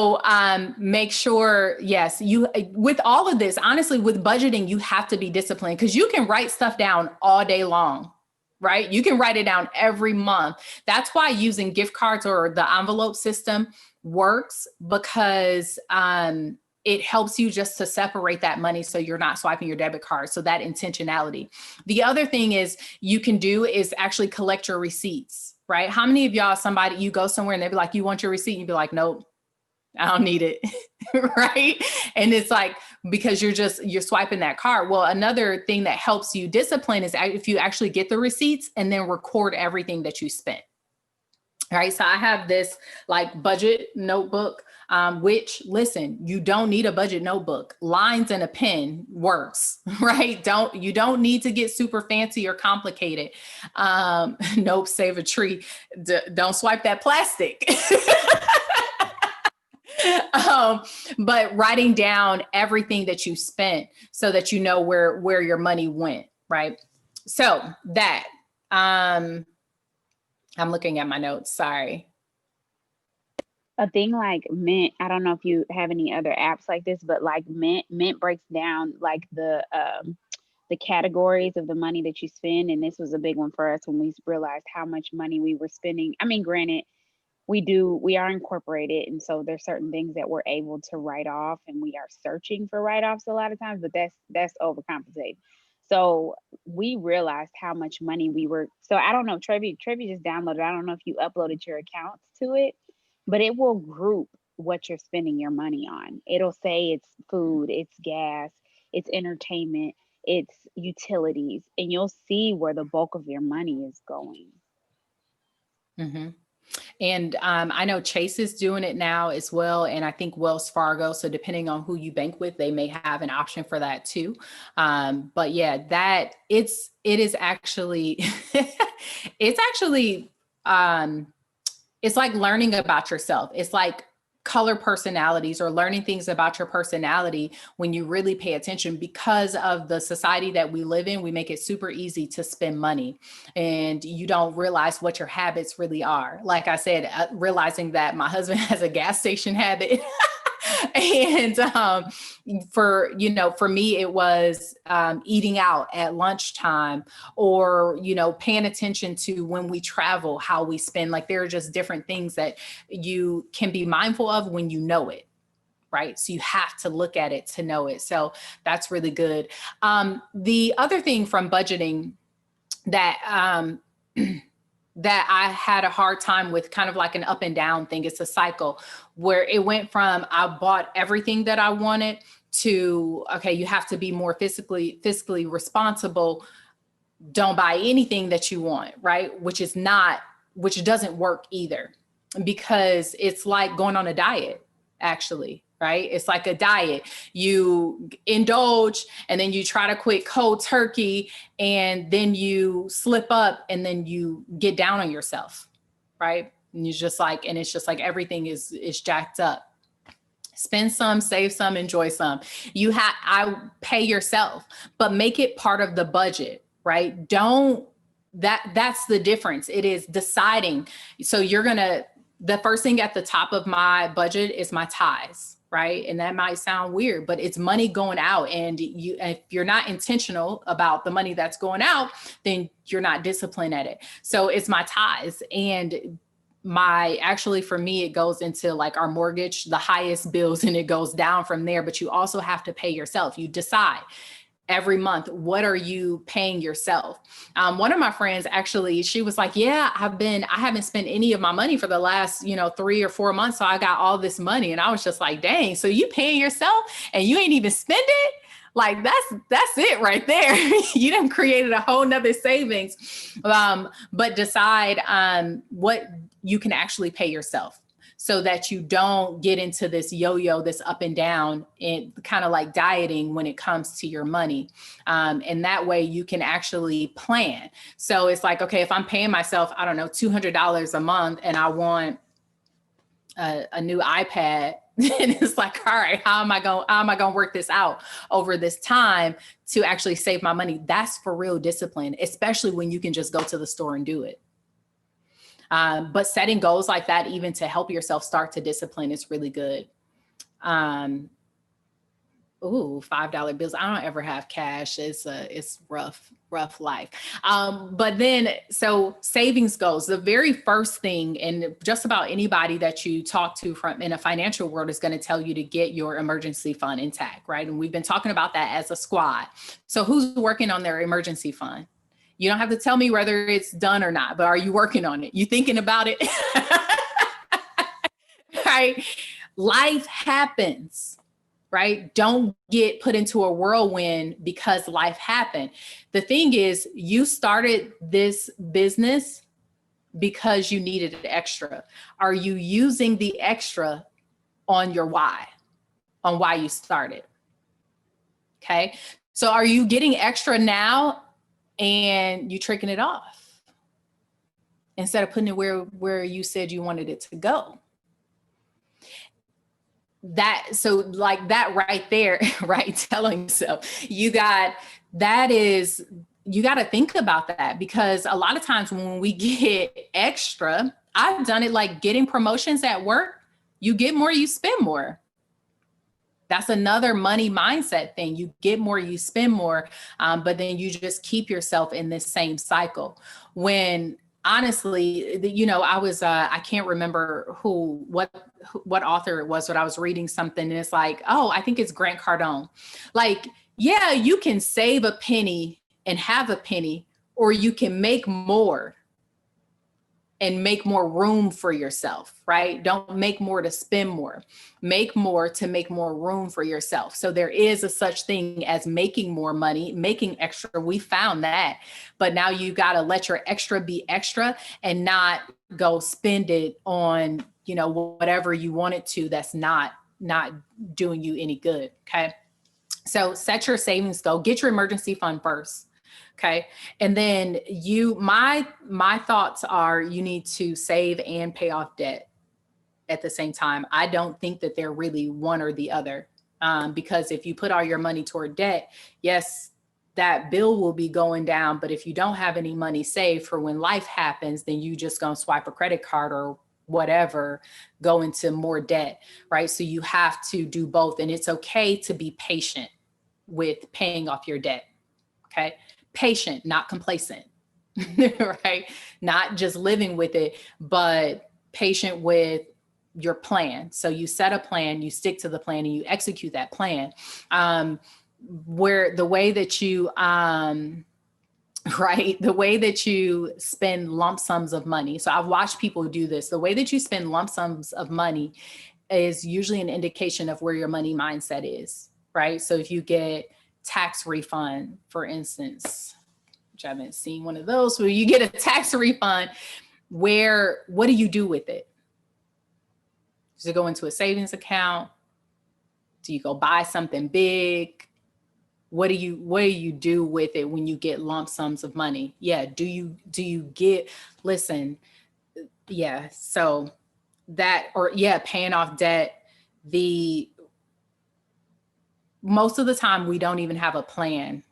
So make sure, yes, you, with all of this, honestly, with budgeting, you have to be disciplined because you can write stuff down all day long, right? You can write it down every month. That's why using gift cards or the envelope system works, because it helps you just to separate that money so you're not swiping your debit card. So that intentionality. The other thing is you can do is actually collect your receipts, right? How many of y'all, somebody, you go somewhere and they be like, you want your receipt? And you be like, nope, I don't need it. Right. And it's like, because you're swiping that card. Well, another thing that helps you discipline is if you actually get the receipts and then record everything that you spent. All right. So I have this like budget notebook, which, listen, you don't need a budget notebook. Lines and a pen works, right? You don't need to get super fancy or complicated. Nope. Save a tree. Don't swipe that plastic. But writing down everything that you spent so that you know where your money went, right? So that, I'm looking at my notes, sorry. A thing like Mint, I don't know if you have any other apps like this, but like Mint breaks down like the categories of the money that you spend. And this was a big one for us when we realized how much money we were spending. I mean, granted, we are incorporated, and so there's certain things that we're able to write off, and we are searching for write-offs a lot of times, but that's overcompensating. So we realized how much money we were. So I don't know, Trevi just downloaded, I don't know if you uploaded your accounts to it, but it will group what you're spending your money on. It'll say it's food, it's gas, it's entertainment, it's utilities, and you'll see where the bulk of your money is going. Mm-hmm. And I know Chase is doing it now as well. And I think Wells Fargo. So depending on who you bank with, they may have an option for that too. But yeah, it is actually, it's actually, it's like learning about yourself. It's like color personalities or learning things about your personality when you really pay attention. Because of the society that we live in, we make it super easy to spend money and you don't realize what your habits really are. Like I said, realizing that my husband has a gas station habit. And for me, it was eating out at lunchtime, or paying attention to when we travel, how we spend. Like there are just different things that you can be mindful of when you know it, right? So you have to look at it to know it. So that's really good. The other thing from budgeting that that I had a hard time with, kind of like an up and down thing. It's a cycle where it went from I bought everything that I wanted to, okay, you have to be more fiscally responsible. Don't buy anything that you want, right? Which doesn't work either, because it's like going on a diet, actually. Right? It's like a diet. You indulge and then you try to quit cold turkey, and then you slip up and then you get down on yourself. Right? And it's just like everything is jacked up. Spend some, save some, enjoy some. I pay yourself, but make it part of the budget, right? That's the difference. It is deciding. So the first thing at the top of my budget is my tithes. Right. And that might sound weird, but it's money going out. And if you're not intentional about the money that's going out, then you're not disciplined at it. So it's my tithes. And for me, it goes into like our mortgage, the highest bills, and it goes down from there. But you also have to pay yourself. You decide every month, what are you paying yourself? One of my friends, actually, she was like, yeah, I haven't spent any of my money for the last, 3 or 4 months. So I got all this money. And I was just like, dang, so you paying yourself and you ain't even spend it? Like that's it right there. You done created a whole nother savings. But decide what you can actually pay yourself, so that you don't get into this yo-yo, this up and down, and kind of like dieting when it comes to your money. And that way you can actually plan. So it's like, okay, if I'm paying myself, I don't know, $200 a month, and I want a new iPad, and it's like, all right, how am I going to work this out over this time to actually save my money? That's for real discipline, especially when you can just go to the store and do it. But setting goals like that, even to help yourself start to discipline, is really good. Ooh, $5 bills. I don't ever have cash. It's rough life. But then, so savings goals, the very first thing, and just about anybody that you talk to from in a financial world is going to tell you to get your emergency fund intact, right? And we've been talking about that as a squad. So who's working on their emergency fund? You don't have to tell me whether it's done or not, but are you working on it? You thinking about it? Right? Life happens. Right? Don't get put into a whirlwind because life happened. The thing is, you started this business because you needed extra. Are you using the extra on your why, on why you started? Okay. So are you getting extra now and you tricking it off instead of putting it where you said you wanted it to go? That, so like that right there, right? Telling yourself you got to think about that, because a lot of times when we get extra, I've done it like getting promotions at work. You get more, you spend more. That's another money mindset thing. You get more, you spend more, but then you just keep yourself in this same cycle. When honestly, I can't remember what author it was, but I was reading something and it's like, oh, I think it's Grant Cardone. Like, yeah, you can save a penny and have a penny, or you can make more and make more room for yourself, right? Don't make more to spend more. Make more to make more room for yourself. So there is a such thing as making more money, making extra. We found that. But now you got to let your extra be extra and not go spend it on, whatever you want it to, that's not doing you any good. Okay. So set your savings goal, get your emergency fund first. Okay. And then my thoughts are, you need to save and pay off debt at the same time. I don't think that they're really one or the other. Because if you put all your money toward debt, yes, that bill will be going down. But if you don't have any money saved for when life happens, then you just gonna swipe a credit card or whatever, go into more debt, right? So you have to do both. And it's okay to be patient with paying off your debt. Okay. Patient, not complacent, right? Not just living with it, but patient with your plan. So you set a plan, you stick to the plan, and you execute that plan. Where the way that you, right, the way that you spend lump sums of money. So I've watched people do this. The way that you spend lump sums of money is usually an indication of where your money mindset is, right? So if you get tax refund, for instance, which I haven't seen one of those, where you get a tax refund, what do you do with it? Does it go into a savings account? Do you go buy something big? What do you do with it when you get lump sums of money? Yeah. Do you get, listen, yeah. So that, or yeah, paying off debt, most of the time we don't even have a plan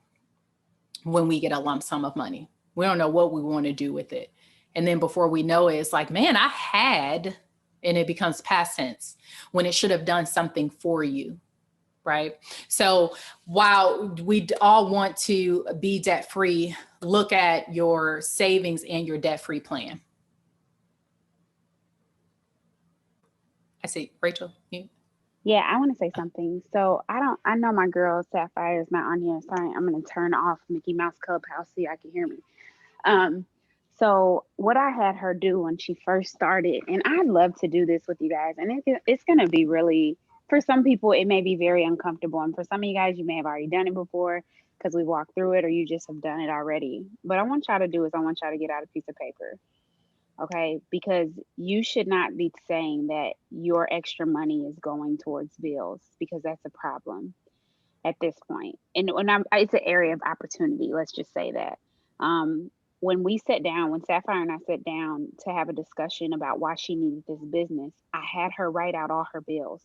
when we get a lump sum of money. We don't know what we want to do with it. And then before we know it, it's like, man, I had, and it becomes past tense when it should have done something for you. Right. So while we all want to be debt free, look at your savings and your debt free plan. I see. Rachel, you? Yeah, I want to say something. So I know my girl Sapphire is not on here. Sorry, I'm going to turn off Mickey Mouse Clubhouse so y'all can hear me. Um, so what I had her do when she first started, and I'd love to do this with you guys, and it's going to be really, for some people, it may be very uncomfortable. And for some of you guys, you may have already done it before because we walked through it, or you just have done it already. But I want y'all to do is I want y'all to get out a piece of paper. Okay, because you should not be saying that your extra money is going towards bills, because that's a problem at this point. And it's an area of opportunity. Let's just say that. When we sat down, when Sapphire and I sat down to have a discussion about why she needed this business, I had her write out all her bills.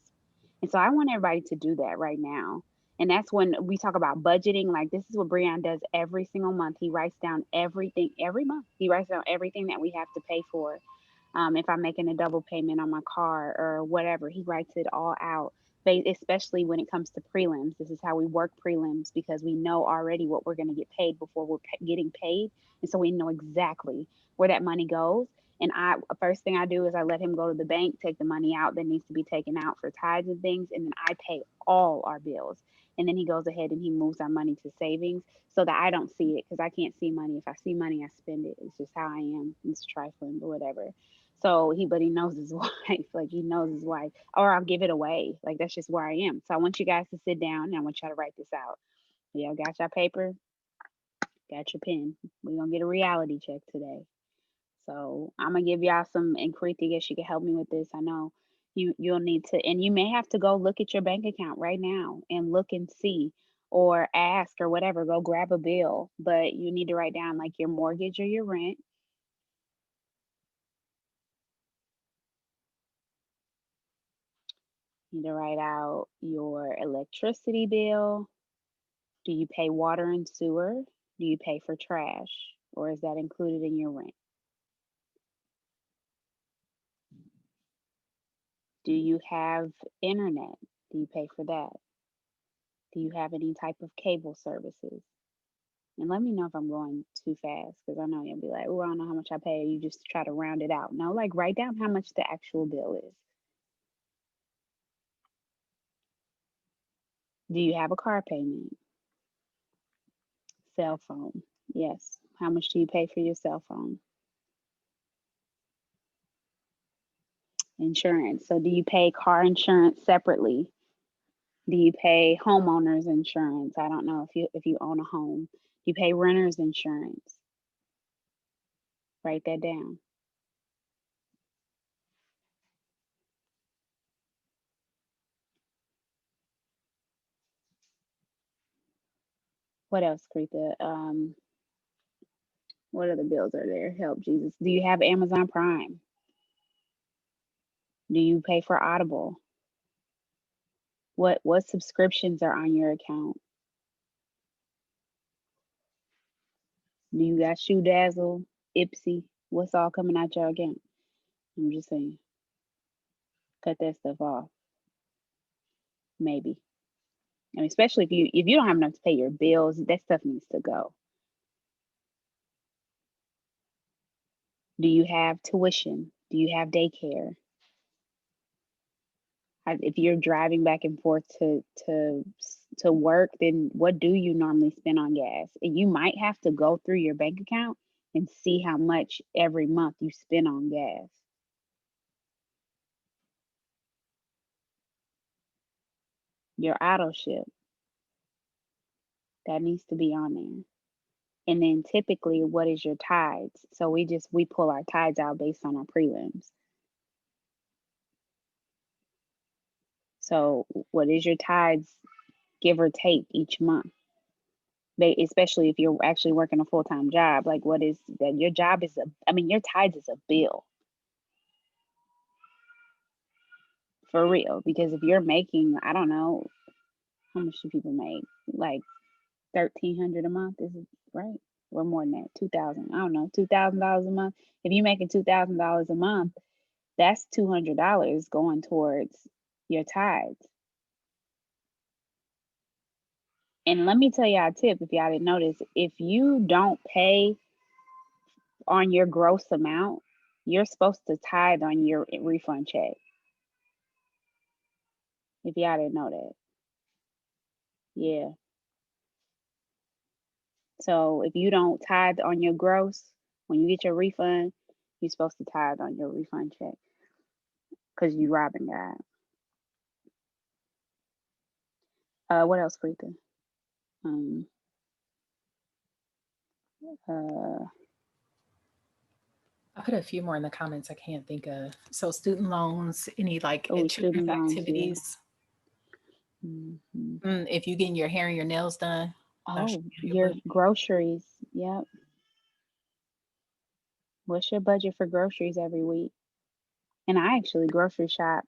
And so I want everybody to do that right now. And that's when we talk about budgeting. Like, this is what Breon does every single month. He writes down everything every month. He writes down everything that we have to pay for. If I'm making a double payment on my car or whatever, he writes it all out. Especially when it comes to prelims, this is how we work prelims because we know already what we're going to get paid before we're getting paid, and so we know exactly where that money goes. And first thing I do is I let him go to the bank, take the money out that needs to be taken out for tithes and things, and then I pay all our bills. And then he goes ahead and he moves our money to savings so that I don't see it because I can't see money. If I see money, I spend it. It's just how I am. It's trifling, but whatever. So but he knows his wife, like he knows his wife, or I'll give it away. Like that's just where I am. So I want you guys to sit down and I want y'all to write this out. Y'all got your paper, got your pen. We're gonna get a reality check today. So I'm gonna give y'all some, and Carietha, guess you can help me with this. I know you'll need to, and you may have to go look at your bank account right now and look and see, or ask or whatever. Go grab a bill, but you need to write down like your mortgage or your rent. You need to write out your electricity bill. Do you pay water and sewer? Do you pay for trash, or is that included in your rent? Do you have internet? Do you pay for that? Do you have any type of cable services? And let me know if I'm going too fast because I know you'll be like, oh, I don't know how much I pay. You just try to round it out. No, like write down how much the actual bill is. Do you have a car payment? Cell phone. Yes. How much do you pay for your cell phone? Insurance. So do you pay car insurance separately? Do you pay homeowners insurance? I don't know if you own a home. Do you pay renters insurance? Write that down. What else, Carietha? What other bills are there? Help Jesus. Do you have Amazon Prime? Do you pay for Audible? What subscriptions are on your account? Do you got Shoe Dazzle, Ipsy? What's all coming out your account? I'm just saying, cut that stuff off. Maybe. I mean, especially if you don't have enough to pay your bills, that stuff needs to go. Do you have tuition? Do you have daycare? If you're driving back and forth to work, then what do you normally spend on gas? And you might have to go through your bank account and see how much every month you spend on gas. Your auto ship, that needs to be on there. And then typically, what is your tides? So we pull our tides out based on our prelims. So what is your tides, give or take, each month? Especially if you're actually working a full-time job, like what is that? Your job is your tides is a bill for real. Because if you're making, I don't know, how much do people make? Like 1,300 a month, is it right? Or more than that, 2,000. I don't know, $2,000 a month. If you're making $2,000 a month, that's $200 going towards your tithes. And let me tell y'all a tip if y'all didn't notice, if you don't pay on your gross amount, you're supposed to tithe on your refund check. If y'all didn't know that. Yeah. So if you don't tithe on your gross, when you get your refund, you're supposed to tithe on your refund check because you robbing God. What else, Carietha? Um, uh, I put a few more in the comments I can't think of. So student loans, any like student children's loans, yeah. activities. Mm-hmm. If you getting your hair and your nails done, that should Oh, be on your your budget. groceries. Yep. What's your budget for groceries every week? And I actually grocery shop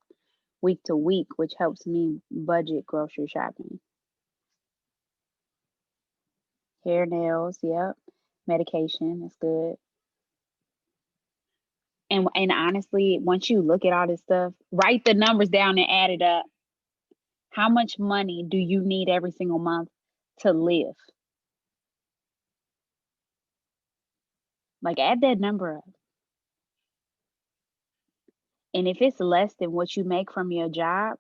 week to week, which helps me budget grocery shopping. Hair, nails, yep. Medication, that's good. And honestly, once you look at all this stuff, write the numbers down and add it up. How much money do you need every single month to live? Like, add that number up. And if it's less than what you make from your job,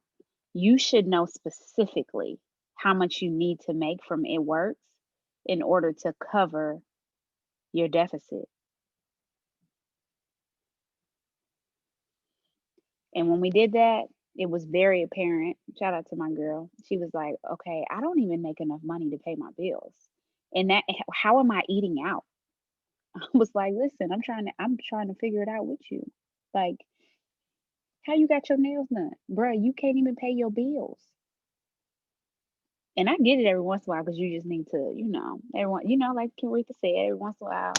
you should know specifically how much you need to make from it works in order to cover your deficit. And when we did that, it was very apparent. Shout out to my girl. She was like, okay, I don't even make enough money to pay my bills. And that, how am I eating out? I was like, listen, I'm trying to figure it out with you. Like, how you got your nails done? Bruh, you can't even pay your bills. And I get it every once in a while because you just need to, everyone, like Carietha said, every once in a while,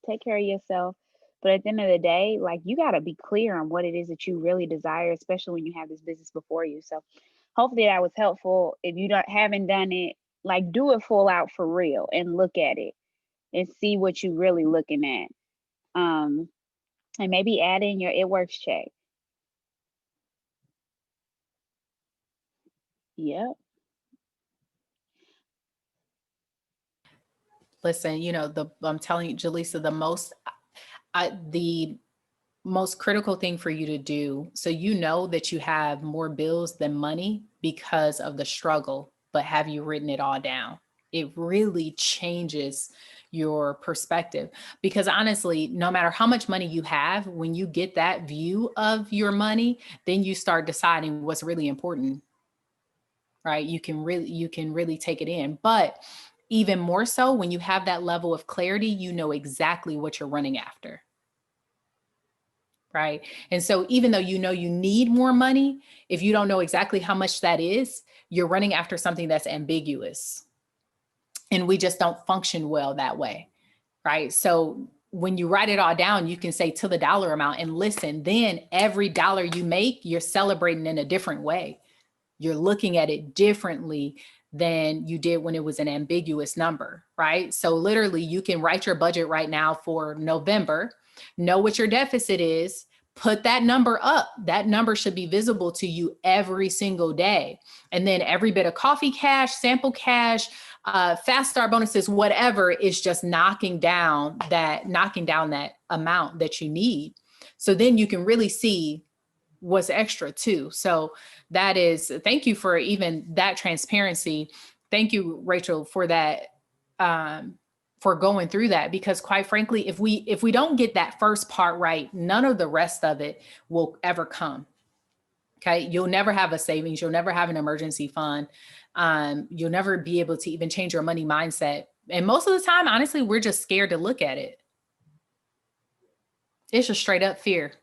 take care of yourself. But at the end of the day, like, you got to be clear on what it is that you really desire, especially when you have this business before you. So hopefully that was helpful. If you haven't done it, like, do it full out for real and look at it and see what you're really looking at. And maybe add in your It Works check. Yep. Listen, I'm telling you, Jaleesa, the most critical thing for you to do, so you know that you have more bills than money because of the struggle, but have you written it all down? It really changes your perspective, because honestly, no matter how much money you have, when you get that view of your money, then you start deciding what's really important, right? You can really take it in. But even more so, when you have that level of clarity, you know exactly what you're running after. Right. And so even though you know you need more money, if you don't know exactly how much that is, you're running after something that's ambiguous. And we just don't function well that way. Right. So when you write it all down, you can say to the dollar amount, and listen, then every dollar you make, you're celebrating in a different way. You're looking at it differently than you did when it was an ambiguous number, right? So literally you can write your budget right now for November, know what your deficit is, put that number up. That number should be visible to you every single day. And then every bit of coffee cash, sample cash, fast start bonuses, whatever, is just knocking down that amount that you need. So then you can really see what's extra too. So thank you for even that transparency. Thank you, Rachel, for that, for going through that, because quite frankly, if we don't get that first part right, none of the rest of it will ever come. Okay. You'll never have a savings. You'll never have an emergency fund. You'll never be able to even change your money mindset. And most of the time, honestly, we're just scared to look at it. It's just straight up fear.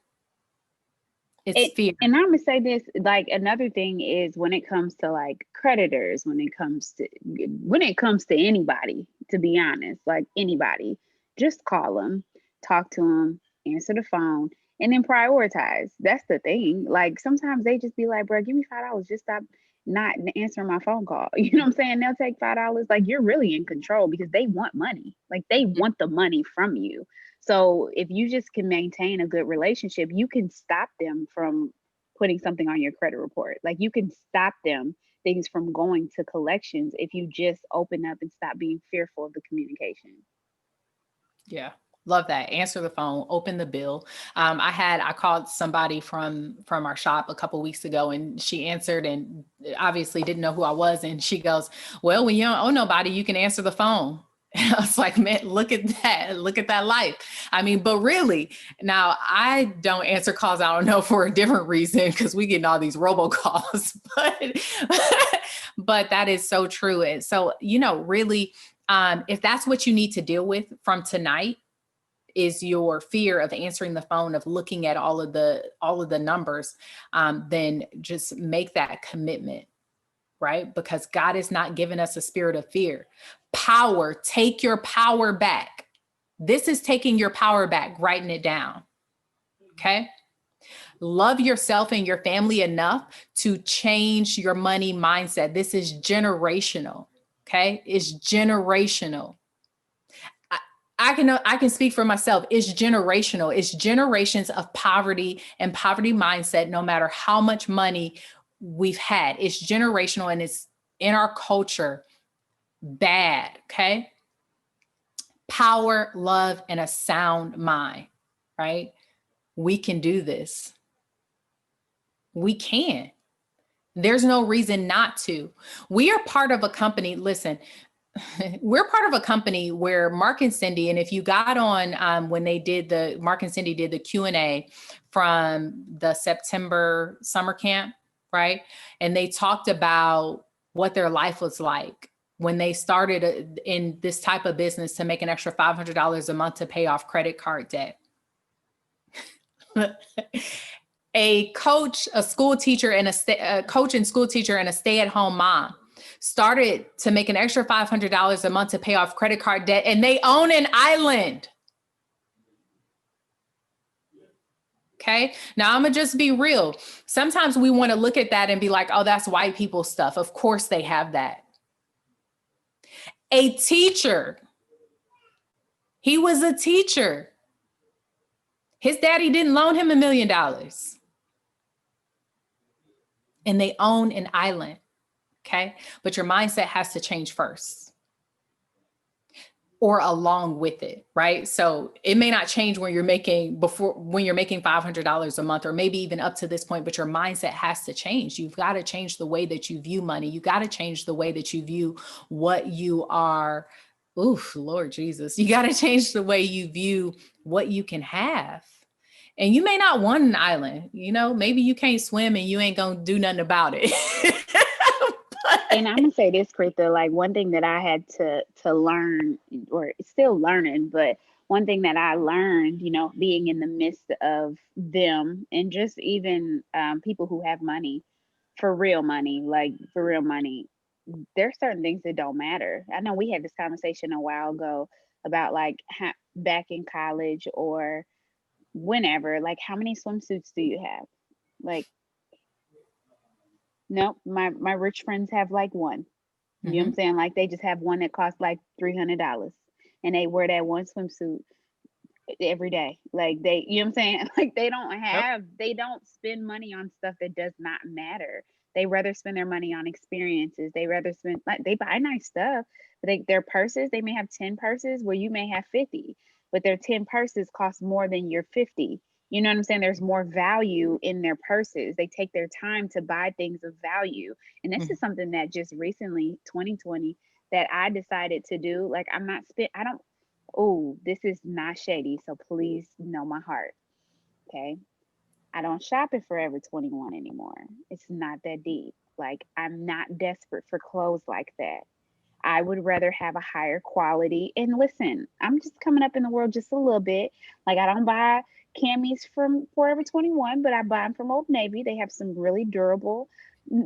It's fear. And I'm gonna say this, like, another thing is, when it comes to like creditors, when it comes to anybody, to be honest, like anybody, just call them, talk to them, answer the phone, and then prioritize. That's the thing. Like, sometimes they just be like, bro, give me $5, just stop not answering my phone call. You know what I'm saying? They'll take $5. Like, you're really in control because they want money. Like, they want the money from you. So if you just can maintain a good relationship, you can stop them from putting something on your credit report. Like, you can stop them things from going to collections if you just open up and stop being fearful of the communication. Yeah. Love that. Answer the phone, open the bill. I called somebody from our shop a couple weeks ago, and she answered and obviously didn't know who I was. And she goes, well, when you don't owe nobody, you can answer the phone. And I was like, man, look at that. Look at that life. I mean, but really, now I don't answer calls. I don't know, for a different reason, because we get all these robocalls, but that is so true. And so, really, if that's what you need to deal with from tonight, is your fear of answering the phone, of looking at all of the numbers, then just make that commitment, right? Because God has not given us a spirit of fear. Power, take your power back. This is taking your power back, writing it down. Okay. Love yourself and your family enough to change your money mindset. This is generational. Okay. It's generational. I can speak for myself. It's generational. It's generations of poverty and poverty mindset, no matter how much money we've had. It's generational and it's in our culture bad. Okay. Power, love, and a sound mind, right? We can do this. We can. There's no reason not to. We are part of a company. Listen, we're part of a company where Mark and Cindy, and if you got on when they did Mark and Cindy did the Q&A from the September summer camp, right? And they talked about what their life was like when they started in this type of business to make an extra $500 a month to pay off credit card debt. A coach, a school teacher, and a coach and school teacher and a stay-at-home mom started to make an extra $500 a month to pay off credit card debt, and they own an island. Okay. Now I'm gonna just be real. Sometimes we want to look at that and be like, oh, that's white people stuff. Of course they have that. A teacher. He was a teacher. His daddy didn't loan him $1 million. And they own an island. Okay. But your mindset has to change first or along with it. Right. So it may not change when you're making $500 a month or maybe even up to this point, but your mindset has to change. You've got to change the way that you view money. You got to change the way that you view what you are. Oof, Lord Jesus, you got to change the way you view what you can have. And you may not want an island, maybe you can't swim and you ain't going to do nothing about it. And I'm gonna say this, Carietha, like one thing that I had to learn, or still learning, but one thing that I learned, being in the midst of them and just even people who have money, for real money, there's certain things that don't matter. I know we had this conversation a while ago about like back in college or whenever, like how many swimsuits do you have? Like, nope, my rich friends have like one. You know what I'm saying? Like they just have one that costs like $300 and they wear that one swimsuit every day. Like you know what I'm saying? Like they don't spend money on stuff that does not matter. They rather spend their money on experiences. They rather spend, like, they buy nice stuff, but their purses, they may have 10 purses where you may have 50, but their 10 purses cost more than your 50. You know what I'm saying? There's more value in their purses. They take their time to buy things of value. And this is something that just recently, 2020, that I decided to do. Like this is not shady. So please know my heart. Okay. I don't shop at Forever 21 anymore. It's not that deep. Like I'm not desperate for clothes like that. I would rather have a higher quality. And listen, I'm just coming up in the world just a little bit. Like I don't buy camis from Forever 21, but I buy them from Old Navy. They have some really durable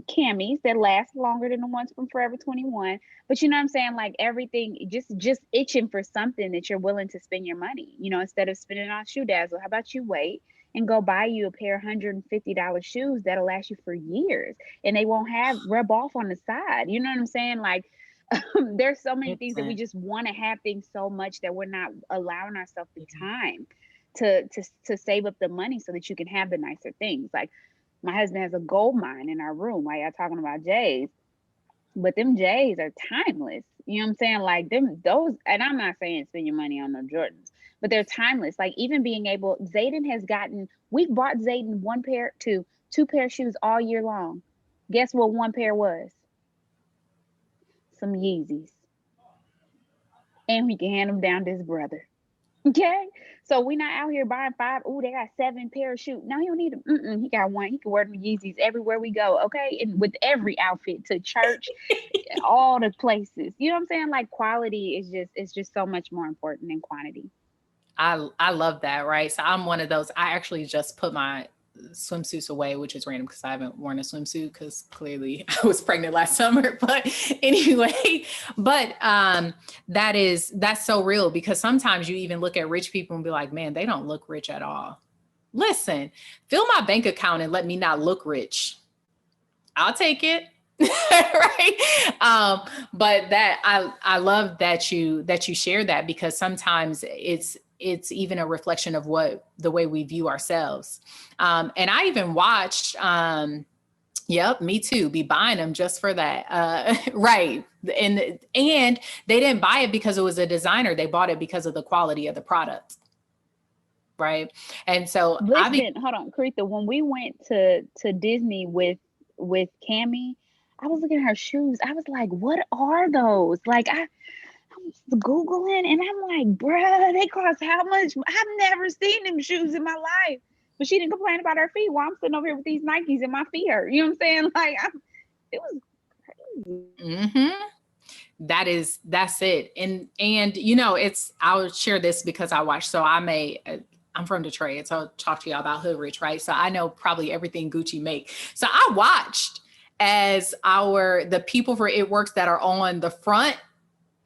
camis that last longer than the ones from Forever 21. But you know what I'm saying? Like everything, just itching for something that you're willing to spend your money, instead of spending on shoe dazzle. How about you wait and go buy you a pair of $150 shoes that'll last you for years and they won't rub off on the side. You know what I'm saying? Like there's so many things that we just want to have things so much that we're not allowing ourselves the time to save up the money so that you can have the nicer things. Like my husband has a gold mine in our room while y'all talking about J's, but them J's are timeless. You know what I'm saying? Like those, and I'm not saying spend your money on the Jordans, but they're timeless. Like even being able, we've bought Zayden two pair of shoes all year long. Guess what one pair was? Some Yeezys. And we can hand them down to his brother. Okay, so we're not out here buying 5. Oh, they got 7 pair of shoes. No, he don't need them. He got one. He can wear them Yeezys everywhere we go. Okay, and with every outfit to church, all the places. You know what I'm saying? Like quality is just so much more important than quantity. I love that. Right. So I'm one of those. I actually just put my swimsuits away, which is random because I haven't worn a swimsuit because clearly I was pregnant last summer. But anyway, that's so real because sometimes you even look at rich people and be like, man, they don't look rich at all. Listen, fill my bank account and let me not look rich. I'll take it. right. But that I love that you share that, because sometimes it's even a reflection of what the way we view ourselves. And I even watched yep, me too. Be buying them just for that. Right. And they didn't buy it because it was a designer. They bought it because of the quality of the product. Right. And so Listen, hold on, Carietha. When we went to Disney with Cammy, I was looking at her shoes. I was like, "What are those?" Like I was googling, and I'm like, "Bruh, they cost how much?" I've never seen them shoes in my life. But she didn't complain about her feet while I'm sitting over here with these Nikes and my feet hurt. You know what I'm saying? Like, it was crazy. mm-hmm. That's it. And it's, I'll share this because I watched. So I'm from Detroit, so I'll talk to y'all about Hood Rich, right? So I know probably everything Gucci make. So I watched as the people for It Works that are on the front,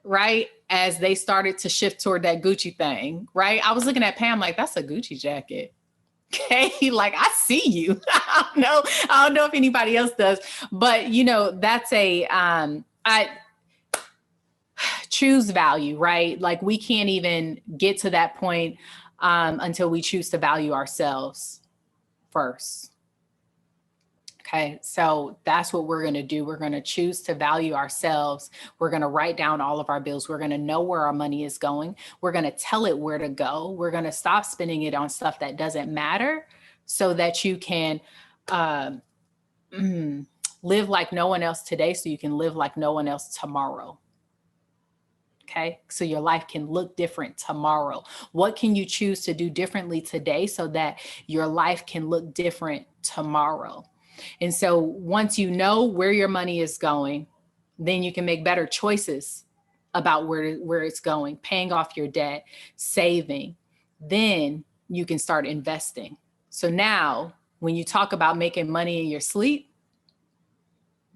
right, as they started to shift toward that Gucci thing, right? I was looking at Pam like, that's a Gucci jacket. Okay, like I see you. I don't know if anybody else does, but that's I choose value, right? Like we can't even get to that point until we choose to value ourselves first. Okay, so that's what we're going to do. We're going to choose to value ourselves. We're going to write down all of our bills. We're going to know where our money is going. We're going to tell it where to go. We're going to stop spending it on stuff that doesn't matter, so that you can live like no one else today, so you can live like no one else tomorrow. Okay, so your life can look different tomorrow. What can you choose to do differently today so that your life can look different tomorrow? And so once you know where your money is going, then you can make better choices about where it's going, paying off your debt, saving. Then you can start investing. So now when you talk about making money in your sleep,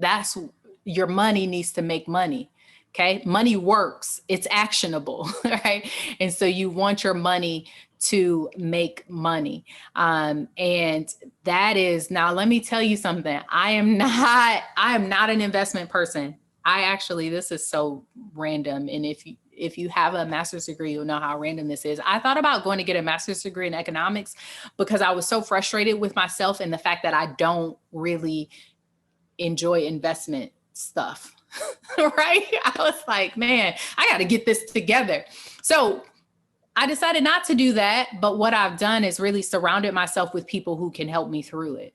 that's your money needs to make money. Okay. Money works. It's actionable. Right. And so you want your money to make money. And that is, now let me tell you something. I am not an investment person. This is so random. And if you have a master's degree, you'll know how random this is. I thought about going to get a master's degree in economics because I was so frustrated with myself and the fact that I don't really enjoy investment stuff. Right? I was like, man, I got to get this together. So I decided not to do that. But what I've done is really surrounded myself with people who can help me through it.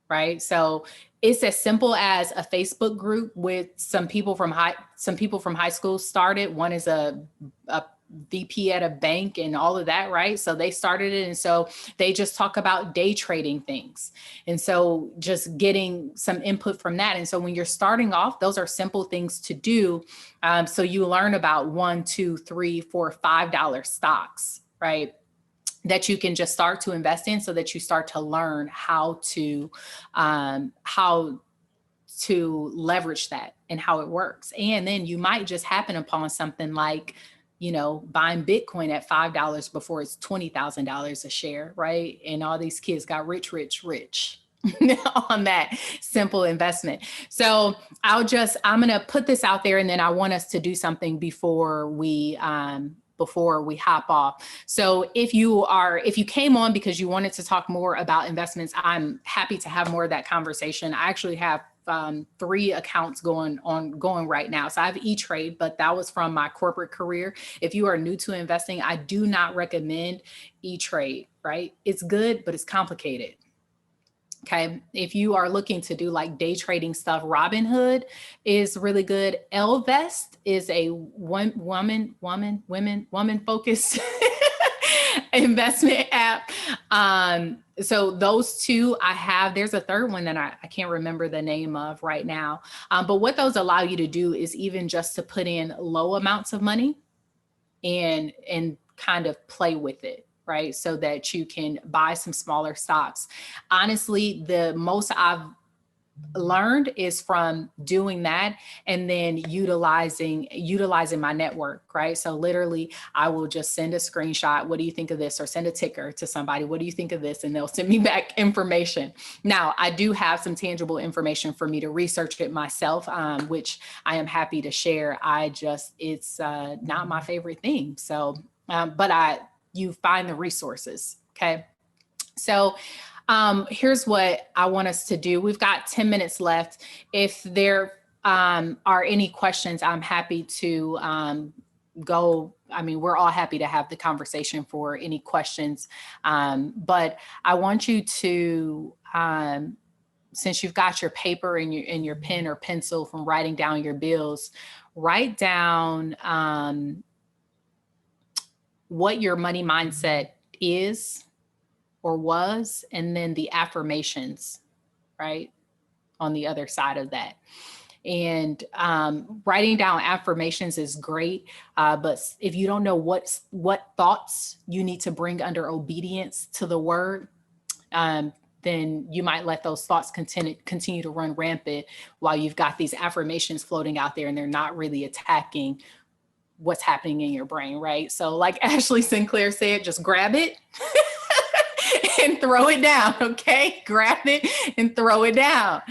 Right. So it's as simple as a Facebook group with some people from high school started. One is a VP at a bank and all of that, right? So they started it. And so they just talk about day trading things. And so just getting some input from that. And so when you're starting off, those are simple things to do. So you learn about $1, $2, $3, $4, $5 stocks, right? That you can just start to invest in so that you start to learn how to leverage that and how it works. And then you might just happen upon something like, buying Bitcoin at $5 before it's $20,000 a share, right? And all these kids got rich on that simple investment. So I'm going to put this out there, and then I want us to do something before we hop off. So if you came on because you wanted to talk more about investments, I'm happy to have more of that conversation. I actually have 3 accounts going right now. So I have E-Trade, but that was from my corporate career. If you are new to investing, I do not recommend E-Trade, right? It's good, but it's complicated. Okay. If you are looking to do like day trading stuff, Robinhood is really good. Ellevest is a woman focused investment app. So those 2 I have. There's a third one that I can't remember the name of right now. But what those allow you to do is even just to put in low amounts of money and kind of play with it, right? So that you can buy some smaller stocks. Honestly, the most I've learned is from doing that, and then utilizing my network, right? So literally I will just send a screenshot, what do you think of this, or send a ticker to somebody, what do you think of this, and they'll send me back information. Now I do have some tangible information for me to research it myself, which I am happy to share. It's not my favorite thing. So but you find the resources. Okay. So here's what I want us to do. We've got 10 minutes left. If there are any questions, I'm happy to go. I mean, we're all happy to have the conversation for any questions. But I want you to, since you've got your paper and your pen or pencil from writing down your bills, write down what your money mindset is or was, and then the affirmations, right, on the other side of that. And writing down affirmations is great, but if you don't know what thoughts you need to bring under obedience to the word, then you might let those thoughts continue to run rampant while you've got these affirmations floating out there and they're not really attacking what's happening in your brain, right? So like Ashley Sinclair said, just grab it and throw it down, okay? Grab it and throw it down.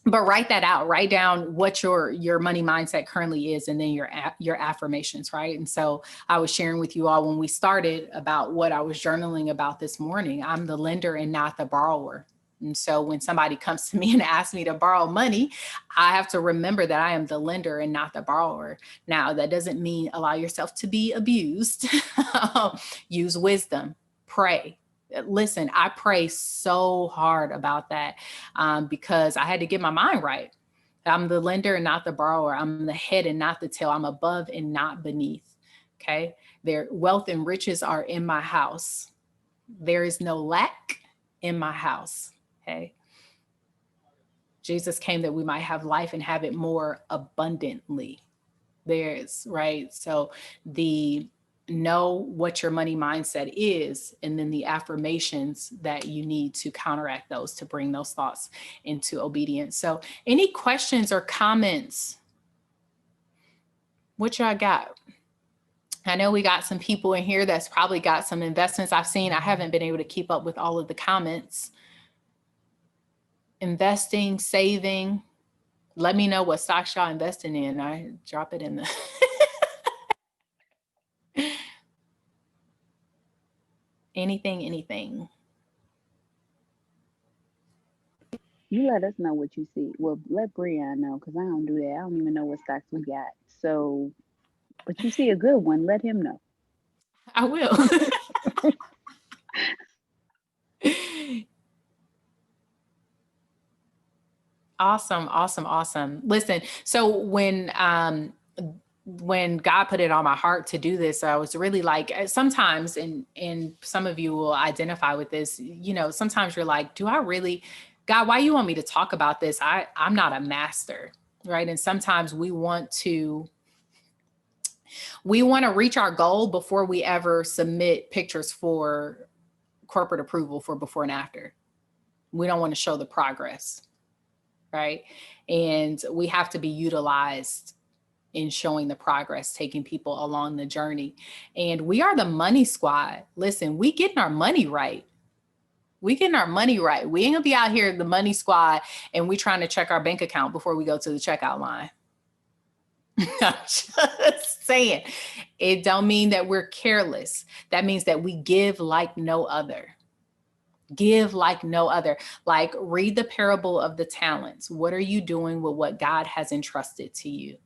But write that out. Write down what your money mindset currently is, and then your affirmations, right? And so I was sharing with you all when we started about what I was journaling about this morning. I'm the lender and not the borrower. And so when somebody comes to me and asks me to borrow money, I have to remember that I am the lender and not the borrower. Now, that doesn't mean allow yourself to be abused. Use wisdom, pray. Listen, I pray so hard about that because I had to get my mind right. I'm the lender and not the borrower. I'm the head and not the tail. I'm above and not beneath. Okay. Their wealth and riches are in my house. There is no lack in my house. Okay. Jesus came that we might have life and have it more abundantly. There's right. So know what your money mindset is, and then the affirmations that you need to counteract those, to bring those thoughts into obedience. So any questions or comments? What y'all got? I know we got some people in here that's probably got some investments. I haven't been able to keep up with all of the comments. Investing, saving. Let me know what stocks y'all investing in. I drop it in the anything. You let us know what you see. Well, let Breon know, because I don't do that. I don't even know what stocks we got. So, but you see a good one, let him know. I will. Awesome. Listen, so when God put it on my heart to do this, I was really like, sometimes, and some of you will identify with this, sometimes you're like, do I really, God, why you want me to talk about this? I'm not a master, right? And sometimes we want to reach our goal before we ever submit pictures for corporate approval for before and after. We don't want to show the progress, right? And we have to be utilized in showing the progress, taking people along the journey. And we are the money squad. Listen, we getting our money right. We getting our money right. We ain't gonna be out here, the money squad, and we trying to check our bank account before we go to the checkout line. I'm just saying, it don't mean that we're careless. That means that we give like no other. Give like no other. Like, read the parable of the talents. What are you doing with what God has entrusted to you?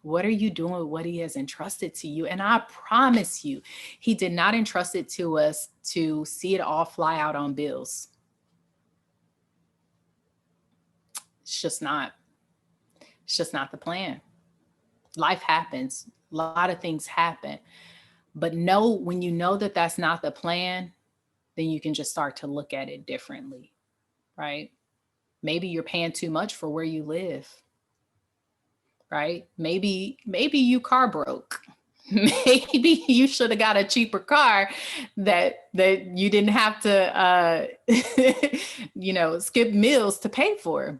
What are you doing with what he has entrusted to you? And I promise you, he did not entrust it to us to see it all fly out on bills. It's just not the plan. Life happens. A lot of things happen. But when you know that that's not the plan, then you can just start to look at it differently, right? Maybe you're paying too much for where you live, right? Maybe you car broke. maybe you should have got a cheaper car that you didn't have to skip meals to pay for.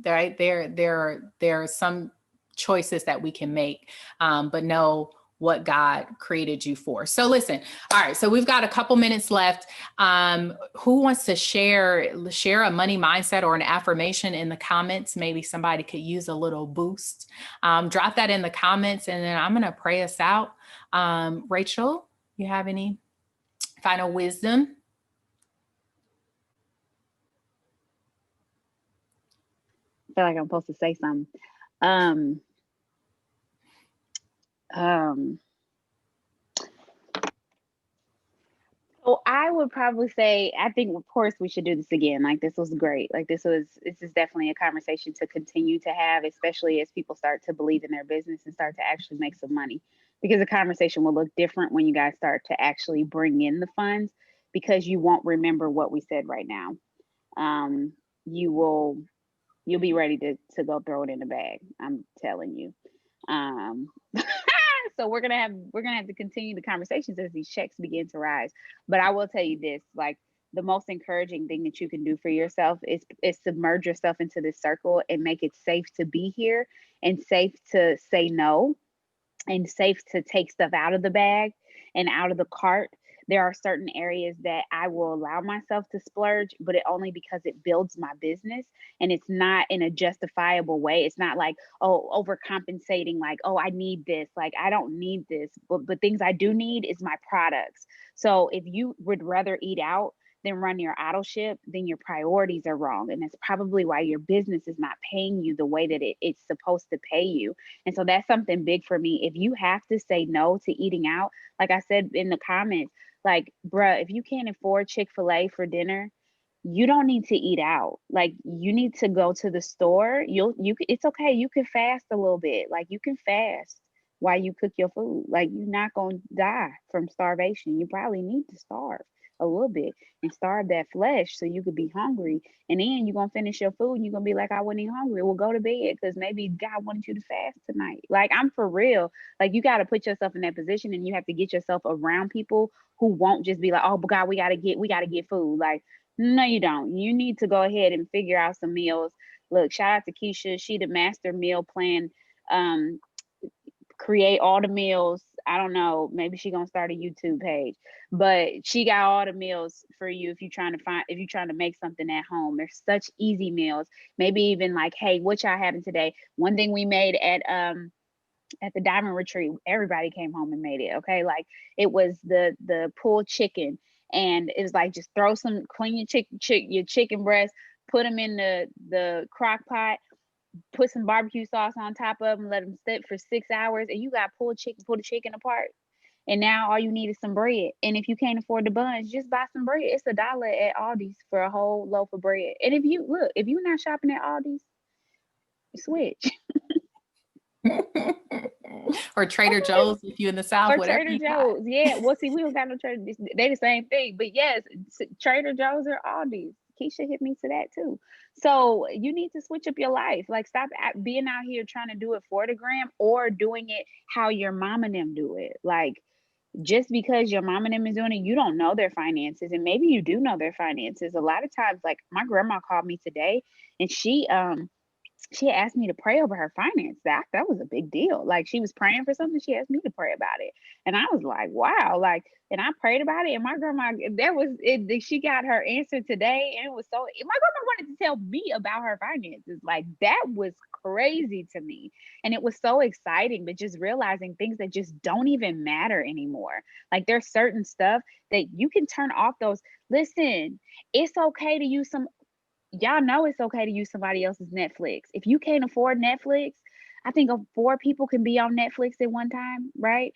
Right? There are some choices that we can make, but know what God created you for. So listen, all right, so we've got a couple minutes left. Who wants to share a money mindset or an affirmation in the comments? Maybe somebody could use a little boost. Drop that in the comments, and then I'm going to pray us out. Rachel, you have any final wisdom? I feel like I'm supposed to say something. Um, So I would probably say, I think of course we should do this again. Like this was great. Like this is definitely a conversation to continue to have, especially as people start to believe in their business and start to actually make some money. Because the conversation will look different when you guys start to actually bring in the funds, because you won't remember what we said right now. Um, you'll be ready to go throw it in the bag. I'm telling you. Um, so we're gonna have to continue the conversations as these checks begin to rise. But I will tell you this, like the most encouraging thing that you can do for yourself is submerge yourself into this circle and make it safe to be here and safe to say no and safe to take stuff out of the bag and out of the cart. There are certain areas that I will allow myself to splurge, but it only because it builds my business and it's not in a justifiable way. It's not like, oh, overcompensating, like, oh, I need this. Like, I don't need this. But things I do need is my products. So if you would rather eat out than run your auto ship, then your priorities are wrong. And that's probably why your business is not paying you the way that it's supposed to pay you. And so that's something big for me. If you have to say no to eating out, like I said in the comments, like, bruh, if you can't afford Chick-fil-A for dinner, you don't need to eat out. Like, you need to go to the store. It's okay. You can fast a little bit. Like, you can fast while you cook your food. Like, you're not going to die from starvation. You probably need to starve a little bit and starve that flesh so you could be hungry. And then you're going to finish your food and you're going to be like, I wasn't even hungry. Well, go to bed because maybe God wanted you to fast tonight. Like, I'm for real. Like, you got to put yourself in that position and you have to get yourself around people who won't just be like, oh, but God, we got to get food. Like, no, you don't. You need to go ahead and figure out some meals. Look, shout out to Keisha. She the master meal plan. Create all the meals. I don't know. Maybe she gonna start a YouTube page, but she got all the meals for you if you're trying to make something at home. There's such easy meals. Maybe even like, hey, what y'all having today? One thing we made at the diamond retreat, everybody came home and made it. Okay, like it was the pulled chicken, and it was like just clean your chicken breast, put them in the crock pot, put some barbecue sauce on top of them, let them sit for 6 hours, and you got pulled chicken, pull the chicken apart. And now all you need is some bread. And if you can't afford the buns, just buy some bread. It's $1 at Aldi's for a whole loaf of bread. And if you're not shopping at Aldi's, switch. Or Trader Joe's if you're in the South, Or whatever Trader you got. Joe's. Yeah. Well, see, we don't got no Trader. They the same thing. But yes, Trader Joe's or Aldi's. Keisha hit me to that too. So you need to switch up your life. Like stop being out here trying to do it for the gram or doing it how your mom and them do it. Like just because your mom and them is doing it, you don't know their finances. And maybe you do know their finances. A lot of times, like my grandma called me today and she asked me to pray over her finance. That was a big deal. Like she was praying for something, she asked me to pray about it. And I was like, wow, like, and I prayed about it. And my grandma, that was it. She got her answer today. And it was so, my grandma wanted to tell me about her finances. Like that was crazy to me. And it was so exciting, but just realizing things that just don't even matter anymore. Like there's certain stuff that you can turn off those. Listen, it's okay to use some, y'all know it's okay to use somebody else's Netflix. If you can't afford Netflix, I think of 4 people can be on Netflix at one time, right?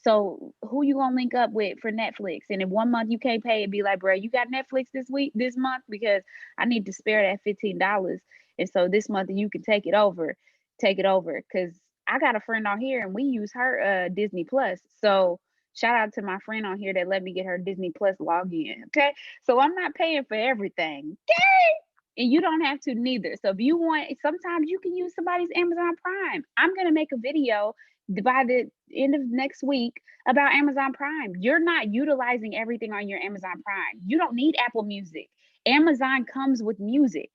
So who you gonna link up with for Netflix? And if one month you can't pay it, be like, bro, you got Netflix this month? Because I need to spare that $15. And so this month you can take it over. Cause I got a friend on here and we use her Disney Plus. So shout out to my friend on here that let me get her Disney Plus login. Okay. So I'm not paying for everything. Okay. And you don't have to neither. So if you want, sometimes you can use somebody's Amazon Prime. I'm going to make a video by the end of next week about Amazon Prime. You're not utilizing everything on your Amazon Prime. You don't need Apple Music. Amazon comes with music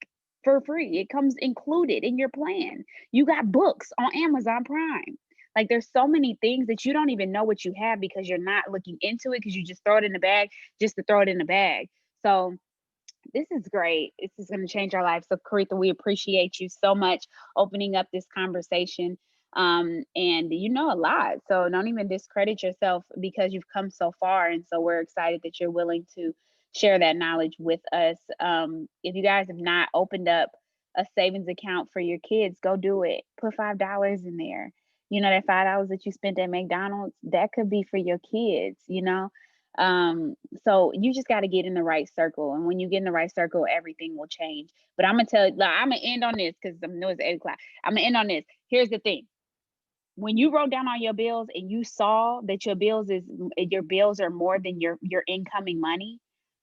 for free. It comes included in your plan. You got books on Amazon Prime. Like there's so many things that you don't even know what you have because you're not looking into it because you just throw it in the bag just to throw it in the bag. So this is great. This is going to change our lives. So, Carietha, we appreciate you so much opening up this conversation. And you know a lot. So don't even discredit yourself because you've come so far. And so we're excited that you're willing to share that knowledge with us. If you guys have not opened up a savings account for your kids, go do it. Put $5 in there. You know, that $5 that you spent at McDonald's, that could be for your kids, you know? So you just got to get in the right circle. And when you get in the right circle, everything will change. But I'm going to tell you, like, I'm going to end on this because I know it's 8 o'clock. I'm going to end on this. Here's the thing. When you wrote down all your bills and you saw that your bills are more than your incoming money,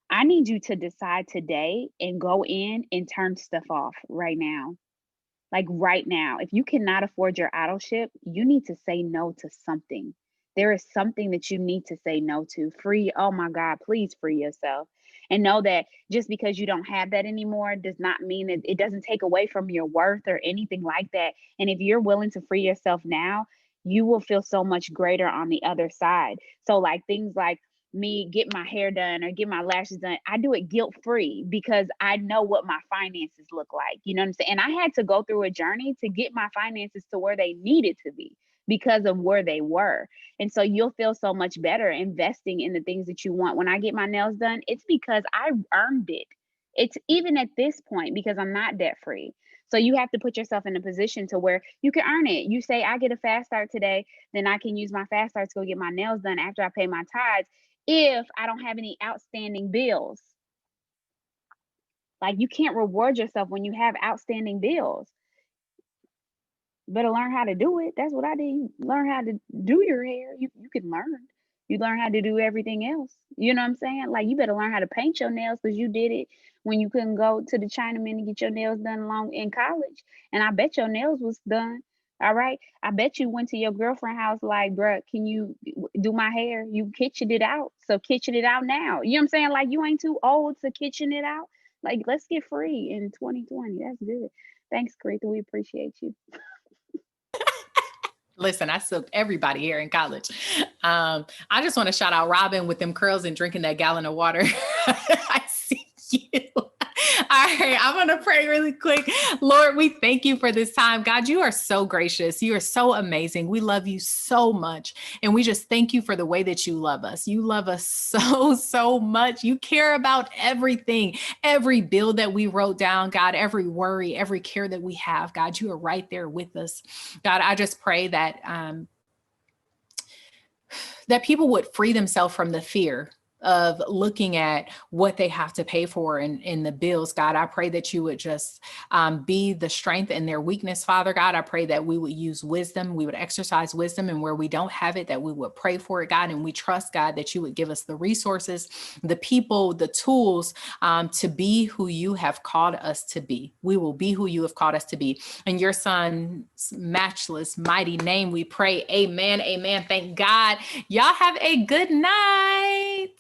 I need you to decide today and go in and turn stuff off right now. Like right now, if you cannot afford your auto ship, you need to say no to something. There is something that you need to say no to. Free, oh my God, please free yourself. And know that just because you don't have that anymore does not mean that it doesn't take away from your worth or anything like that. And if you're willing to free yourself now, you will feel so much greater on the other side. So, like things like me get my hair done or get my lashes done, I do it guilt free because I know what my finances look like. You know what I'm saying? And I had to go through a journey to get my finances to where they needed to be because of where they were. And so you'll feel so much better investing in the things that you want. When I get my nails done, it's because I earned it. It's even at this point because I'm not debt free. So you have to put yourself in a position to where you can earn it. You say, I get a fast start today, then I can use my fast start to go get my nails done after I pay my tithes if I don't have any outstanding bills. Like you can't reward yourself when you have outstanding bills. Better learn how to do it. That's what I did. You learn how to do your hair. You can learn. You learn how to do everything else. You know what I'm saying? Like you better learn how to paint your nails because you did it when you couldn't go to the Chinaman and get your nails done along in college. And I bet your nails was done. All right. I bet you went to your girlfriend's house like, bruh, can you do my hair? You kitchened it out. So kitchen it out now. You know what I'm saying? Like you ain't too old to kitchen it out. Like let's get free in 2020. That's good. Thanks, Carietha. We appreciate you. Listen, I soaked everybody here in college. I just want to shout out Robin with them curls and drinking that gallon of water. I see you. All right, I'm going to pray really quick. Lord, we thank you for this time. God, you are so gracious. You are so amazing. We love you so much. And we just thank you for the way that you love us. You love us so much. You care about everything, every bill that we wrote down, God, every worry, every care that we have. God, you are right there with us. God, I just pray that that people would free themselves from the fear of looking at what they have to pay for in the bills. God, I pray that you would just be the strength in their weakness, Father God. I pray that we would use wisdom. We would exercise wisdom, and where we don't have it, that we would pray for it, God. And we trust, God, that you would give us the resources, the people, the tools to be who you have called us to be. We will be who you have called us to be. In your son's matchless, mighty name, we pray. Amen. Amen. Thank God. Y'all have a good night.